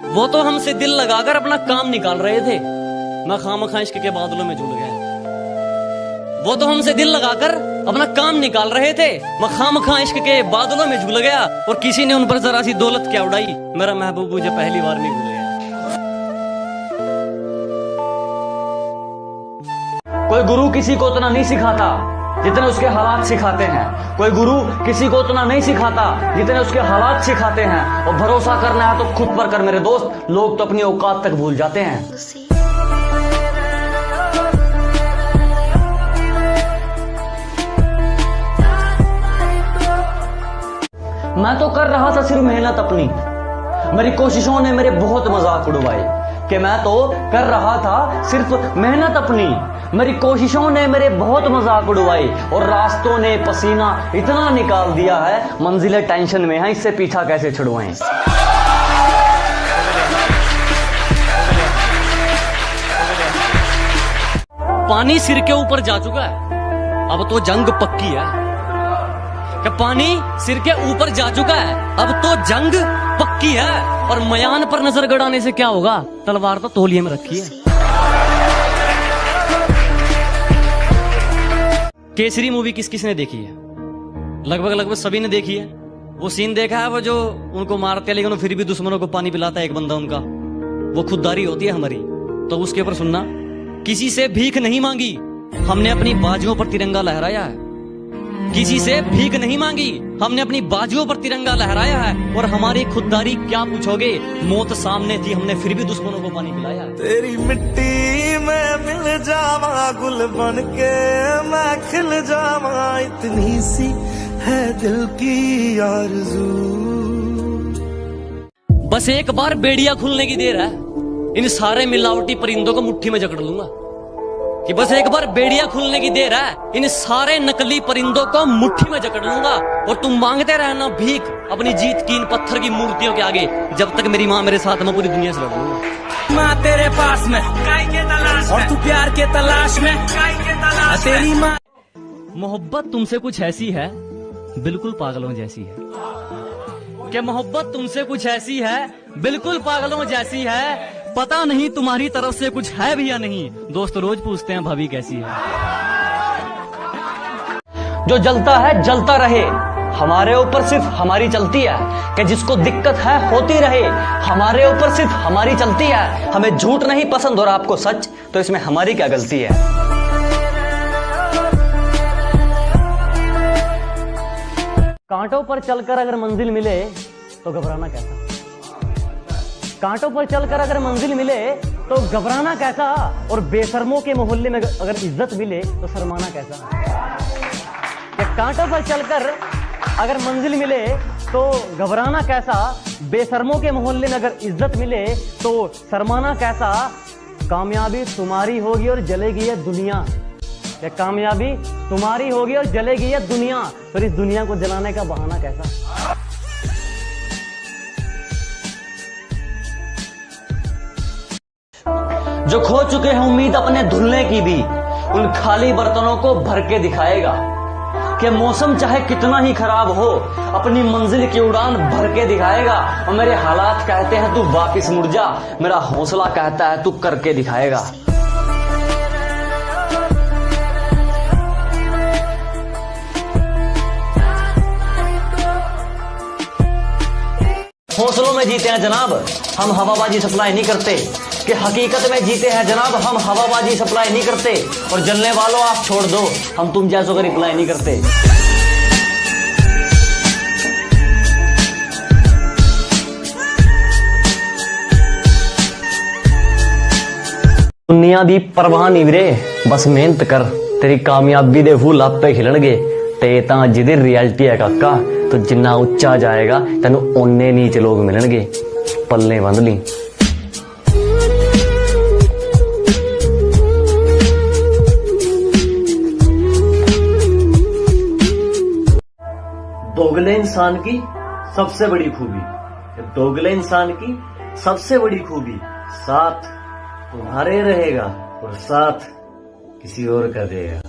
वो तो हमसे दिल लगाकर अपना काम निकाल रहे थे, मैं खामखा इश्क के बादलों में झूल गया। वो तो हमसे दिल लगाकर अपना काम निकाल रहे थे, मैं खामखा इश्क के बादलों में झूल गया। और किसी ने उन पर जरा सी दौलत क्या उड़ाई, मेरा महबूब मुझे पहली बार में भूल गया। कोई गुरु किसी को उतना नहीं सिखाता जितने उसके हालात सिखाते हैं। कोई गुरु किसी को उतना नहीं सिखाता जितने उसके हालात सिखाते हैं। और भरोसा करना है तो खुद पर कर मेरे दोस्त, लोग तो अपनी औकात तक भूल जाते हैं। मैं तो कर रहा था सिर्फ मेहनत अपनी, मेरी कोशिशों ने मेरे बहुत मजाक उड़वाए। कि मैं तो कर रहा था सिर्फ मेहनत अपनी, मेरी कोशिशों ने मेरे बहुत मजाक उड़वाए। और रास्तों ने पसीना इतना निकाल दिया है, मंजिलें टेंशन में हैं, इससे पीछा कैसे छुड़वाएं। पानी सिर के ऊपर जा चुका है, अब तो जंग पक्की है। कि पानी सिर के ऊपर जा चुका है, अब तो जंग पक्की है। और मयान पर नजर गड़ाने से क्या होगा, तलवार तो तौलिए में रखी है। केसरी मूवी किस किसने देखी है? लगभग सभी ने देखी है। वो सीन देखा है, वो जो उनको मारते हैं लेकिन फिर भी दुश्मनों को पानी पिलाता है एक बंदा उनका, वो खुददारी होती है हमारी। तो उसके ऊपर सुनना, किसी से भीख नहीं मांगी, हमने अपनी बाजुओं पर तिरंगा लहराया है। किसी से भीख नहीं मांगी, हमने अपनी बाजुओं पर तिरंगा लहराया है। और हमारी खुददारी क्या पूछोगे, मौत सामने थी, हमने फिर भी दुश्मनों को पानी पिलाया है। तेरी मिट्टी में मिल जावा, गुल बन के मैं खिल जावा, इतनी सी है दिल की आरज़ू। बस एक बार बेड़िया खुलने की देर है, इन सारे मिलावटी परिंदों को मुट्ठी में जकड़ लूंगा। कि बस एक बार बेड़िया खुलने की देर है, इन सारे नकली परिंदों को मुट्ठी में जकड़ लूंगा। और तुम मांगते रहना भीख अपनी जीत की इन पत्थर की मूर्तियों के आगे, जब तक मेरी माँ मेरे साथ, मैं पूरी दुनिया से लड़ूंगा। माँ तेरे पास में और तू प्यार के तलाश में, तेरी माँ। मोहब्बत तुमसे कुछ ऐसी है, बिल्कुल पागलों जैसी है। कि मोहब्बत तुमसे कुछ ऐसी है, बिल्कुल पागलों जैसी है। पता नहीं तुम्हारी तरफ से कुछ है भी या नहीं, दोस्त रोज पूछते हैं भाभी कैसी है। जो जलता है जलता रहे, हमारे ऊपर सिर्फ हमारी चलती है। कि जिसको दिक्कत है होती रहे, हमारे ऊपर सिर्फ हमारी चलती है। हमें झूठ नहीं पसंद और आपको सच, तो इसमें हमारी क्या गलती है। कांटों पर चलकर अगर मंजिल मिले तो घबराना कैसा। कांटों पर चलकर अगर मंजिल मिले तो घबराना कैसा। और बेशर्मों के मोहल्ले में अगर इज्जत मिले तो शर्माना कैसा। कि कांटों पर चलकर अगर मंजिल मिले तो घबराना कैसा, बेशर्मों के मोहल्ले में अगर इज्जत मिले तो शर्माना कैसा। कामयाबी तुम्हारी होगी और जलेगी ये दुनिया। कि कामयाबी तुम्हारी होगी और जलेगी ये दुनिया, फिर इस दुनिया को जलाने का बहाना कैसा। जो खो चुके हैं उम्मीद अपने धुलने की भी, उन खाली बर्तनों को भर के दिखाएगा। कि मौसम चाहे कितना ही खराब हो, अपनी मंजिल की उड़ान भर के दिखाएगा। और मेरे हालात कहते हैं तू वापिस मुड़ जा, मेरा हौसला कहता है तू करके दिखाएगा। हौसलों में जीते हैं जनाब, हम हवाबाजी सप्लाई नहीं करते। कि हकीकत में जीते हैं जनाब, हम हवाबाजी सप्लाई नहीं करते। और जलने वालों आप छोड़ दो, हम तुम जैसों का रिप्लाई नहीं करते। दुनिया दी परवाह नहीं वीरे, बस मेहनत कर, तेरी कामयाबी दे फूल आपे खिलणगे। ते तां जिहदी रियलिटी है काका, तो जिन्ना उच्चा जाएगा तेनू ओने नीचे लोग मिलणगे। पल्ले बंद ली। दोगले इंसान की सबसे बड़ी खूबी, दोगले इंसान की सबसे बड़ी खूबी, साथ तुम्हारे रहेगा और साथ किसी और का देगा।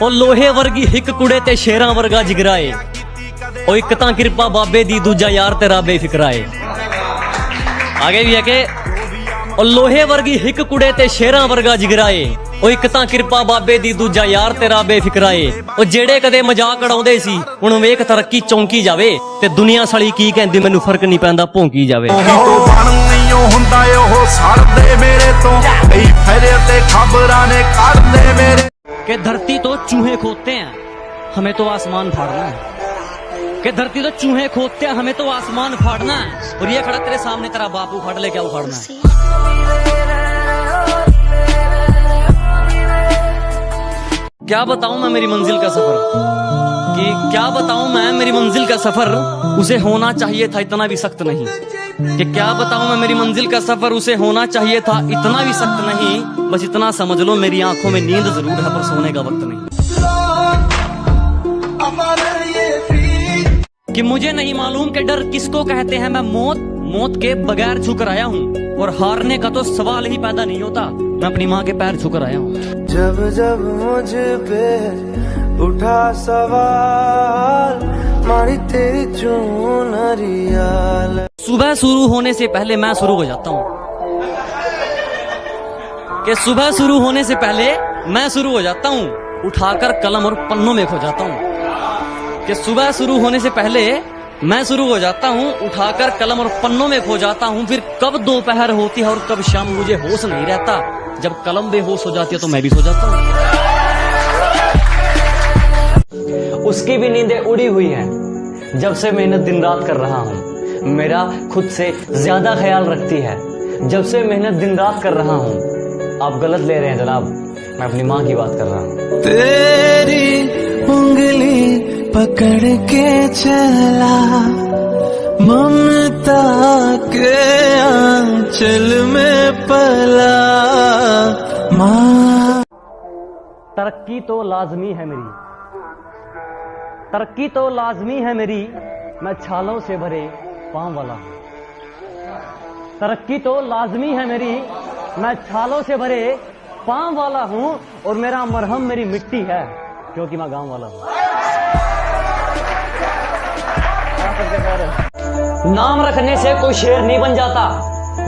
ਉਹ ਲੋਹੇ ਵਰਗੀ ਹਿੱਕ ਕੁੜੇ ਤੇ ਸ਼ੇਰਾਂ ਵਰਗਾ ਜਿਗਰਾਏ ਉਹ ਇੱਕ ਤਾਂ ਕਿਰਪਾ ਬਾਬੇ ਦੀ, ਦੂਜਾ ਯਾਰ ਤੇਰਾ ਬੇਫਿਕਰਾ ਏ। ਆਗੇ ਵੀ ਹੈ ਕਿ ਉਹ ਲੋਹੇ ਵਰਗੀ ਹਿੱਕ ਕੁੜੇ ਤੇ ਸ਼ੇਰਾਂ ਵਰਗਾ ਜਿਗਰਾ ਏ। ਉਹ ਇੱਕ ਤਾਂ ਕਿਰਪਾ ਬਾਬੇ ਦੀ, ਦੂਜਾ ਯਾਰ ਤੇਰਾ ਬੇਫਿਕਰਾ ਏ। ਉਹ ਜਿਹੜੇ ਕਦੇ ਮਜ਼ਾਕ ਉਡਾਉਂਦੇ ਸੀ ਹੁਣ ਵੇਖ ਤਰੱਕੀ ਚੌਂਕੀ ਜਾਵੇ, ਤੇ ਦੁਨੀਆ ਸਾਲੀ ਕੀ ਕਹਿੰਦੀ ਮੈਨੂੰ ਫਰਕ ਨਹੀਂ ਪੈਂਦਾ ਭੌਂਕੀ ਜਾਵੇ। ਹੁੰਦਾ ਉਹ ਸੜਦੇ ਮੇਰੇ ਤੋਂ ਕਈ ਫੇਰੇ ਤੇ ਖਬਰਾਂ ਨੇ ਕੱਢਦੇ ਮੇਰੇ कि धरती तो चूहे खोदते हैं, हमें तो आसमान फाड़ना है। कि धरती तो चूहे खोदते हैं, हमें तो आसमान फाड़ना है। और ये खड़ा तेरे सामने तेरा बाप उखाड़ ले, क्या उखाड़ना है? क्या बताऊं मैं मेरी मंजिल का सफर, कि क्या बताऊं मैं मेरी मंजिल का सफर, उसे होना चाहिए था इतना भी सख्त नहीं। कि क्या बताऊं मैं मेरी मंजिल का सफर, उसे होना चाहिए था इतना भी सख्त नहीं। बस इतना समझ लो मेरी आंखों में नींद जरूर है पर सोने का वक्त नहीं। कि मुझे नहीं मालूम कि डर किसको कहते हैं, मैं मौत के बगैर छूकर आया हूँ, और हारने का तो सवाल ही पैदा नहीं होता। मैं अपनी माँ के पैर छूकर आया हूँ। जब जब मुझ पे उठा सवाल, मारी तेरी चुनरिया। सुबह शुरू होने से पहले मैं शुरू हो जाता हूँ। कि सुबह शुरू होने से पहले मैं शुरू हो जाता हूँ, उठाकर कलम और पन्नों में खो जाता हूँ। कि सुबह शुरू होने से पहले मैं शुरू हो जाता हूँ, उठाकर कलम और पन्नों में खो जाता हूँ। फिर कब दोपहर होती है और कब शाम मुझे होश नहीं रहता। जब कलम बेहोश हो जाती है तो मैं भी सो जाता हूँ। उसकी भी नींदें उड़ी हुई हैं, जब से मेहनत दिन रात कर रहा हूँ। मेरा खुद से ज्यादा ख्याल रखती है, जब से मेहनत दिन रात कर रहा हूँ। आप गलत ले रहे हैं जनाब, मैं अपनी माँ की बात कर रहा हूँ। तेरी उंगली पकड़ के चला, ममता के आंचल में पला। माँ तरक्की तो लाजमी है मेरी, तरक्की तो लाजमी है मेरी, मैं छालों से भरे पाँव वाला हूँ। तरक्की तो लाजमी है मेरी, मैं छालों से भरे पाँव वाला हूँ, और मेरा मरहम मेरी मिट्टी है, क्योंकि मैं गांव वाला हूँ। नाम रखने से कोई शेर नहीं बन जाता,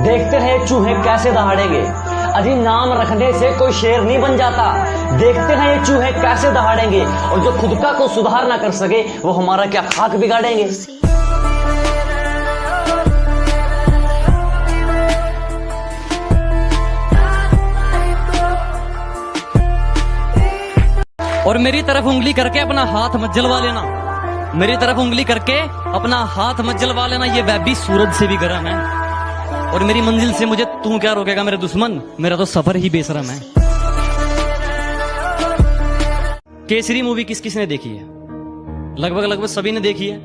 देखते हैं चूहे कैसे दहाड़ेंगे। अजी नाम रखने से कोई शेर नहीं बन जाता, देखते हैं ये चूहे कैसे दहाड़ेंगे। और जो खुद का को सुधार ना कर सके वो हमारा क्या खाक बिगाड़ेंगे। और मेरी तरफ उंगली करके अपना हाथ मत जलवा लेना, मेरी तरफ उंगली करके अपना हाथ मत जलवा लेना, ये वह भी सूरज से भी गर्म है। और मेरी मंजिल से मुझे तू क्या रोकेगा मेरे दुश्मन, मेरा तो सफर ही बेशरम है। केसरी मूवी किस किसने देखी है? लगभग सभी ने देखी है।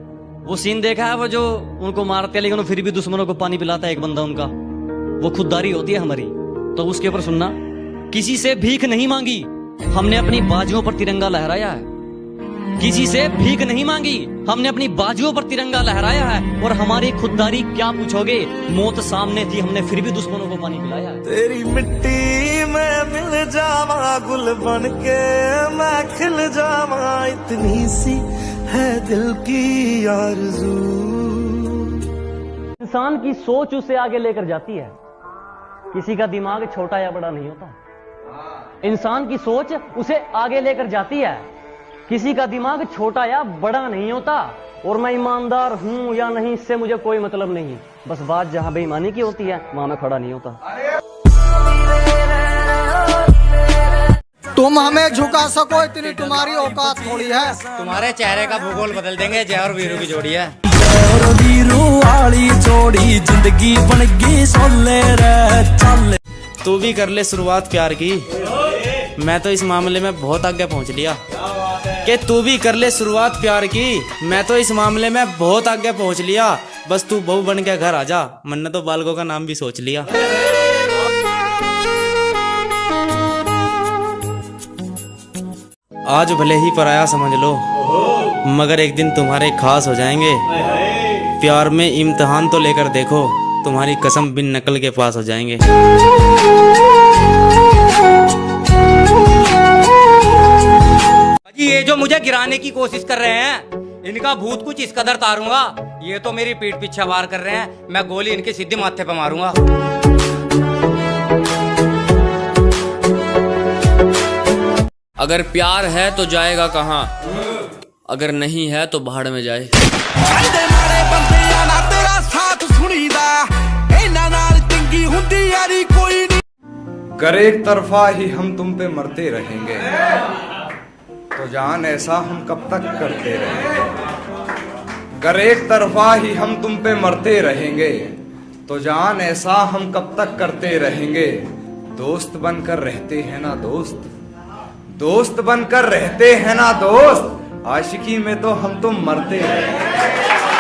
वो सीन देखा है वो जो उनको मारते हैं लेकिन वो फिर भी दुश्मनों को पानी पिलाता है एक बंदा उनका, वो खुददारी होती है हमारी। तो उसके ऊपर सुनना, किसी से भीख नहीं मांगी, हमने अपनी बाजुओं पर तिरंगा लहराया है। किसी से भीख नहीं मांगी, हमने अपनी बाजुओं पर तिरंगा लहराया है। और हमारी खुददारी क्या पूछोगे, मौत सामने थी हमने फिर भी दुश्मनों को पानी पिलाया है। तेरी मिट्टी में मिल जावा गुल बन के मैं खिल जावा, इतनी सी है दिल की आरज़ू। इंसान की सोच उसे आगे लेकर जाती है, किसी का दिमाग छोटा या बड़ा नहीं होता। इंसान की सोच उसे आगे लेकर जाती है, किसी का दिमाग छोटा या बड़ा नहीं होता। और मैं ईमानदार हूं या नहीं इससे मुझे कोई मतलब नहीं, बस बात जहां बेईमानी की होती है वहां मैं खड़ा नहीं होता। तुम हमें झुका सको इतनी तुम्हारी औकात थोड़ी है। तुम्हारे चेहरे का भूगोल बदल देंगे, जय और वीरू की जोड़ी है। और वीरू वाली जोड़ी जिंदगी बन गई सोले रे चल। तू भी कर ले शुरुआत प्यार की, मैं तो इस मामले में बहुत आगे पहुंच लिया। कि तू भी कर ले शुरुआत प्यार की, मैं तो इस मामले में बहुत आगे पहुंच लिया। बस तू बहू बन के घर आजा, मैंने तो बालकों का नाम भी सोच लिया। आज भले ही पराया समझ लो, मगर एक दिन तुम्हारे खास हो जाएंगे। प्यार में इम्तिहान तो लेकर देखो, तुम्हारी कसम बिन नकल के पास हो जाएंगे। ये जो मुझे गिराने की कोशिश कर रहे हैं, इनका भूत कुछ इस कदर तारूंगा, ये तो मेरी पीठ पीछे वार कर रहे हैं, मैं गोली इनके सीधे माथे पे मारूंगा। अगर प्यार है तो जाएगा कहाँ, अगर नहीं है तो भाड़ में जाए। कर एक तरफा ही हम तुम पे मरते रहेंगे, तो जान ऐसा हम कब तक करते रहेंगे। कर एक तरफा ही हम तुम पे मरते रहेंगे, तो जान ऐसा हम कब तक करते रहेंगे। दोस्त बनकर रहते हैं ना दोस्त, दोस्त बनकर रहते हैं ना दोस्त, आशिकी में तो हम तुम मरते रहेंगे।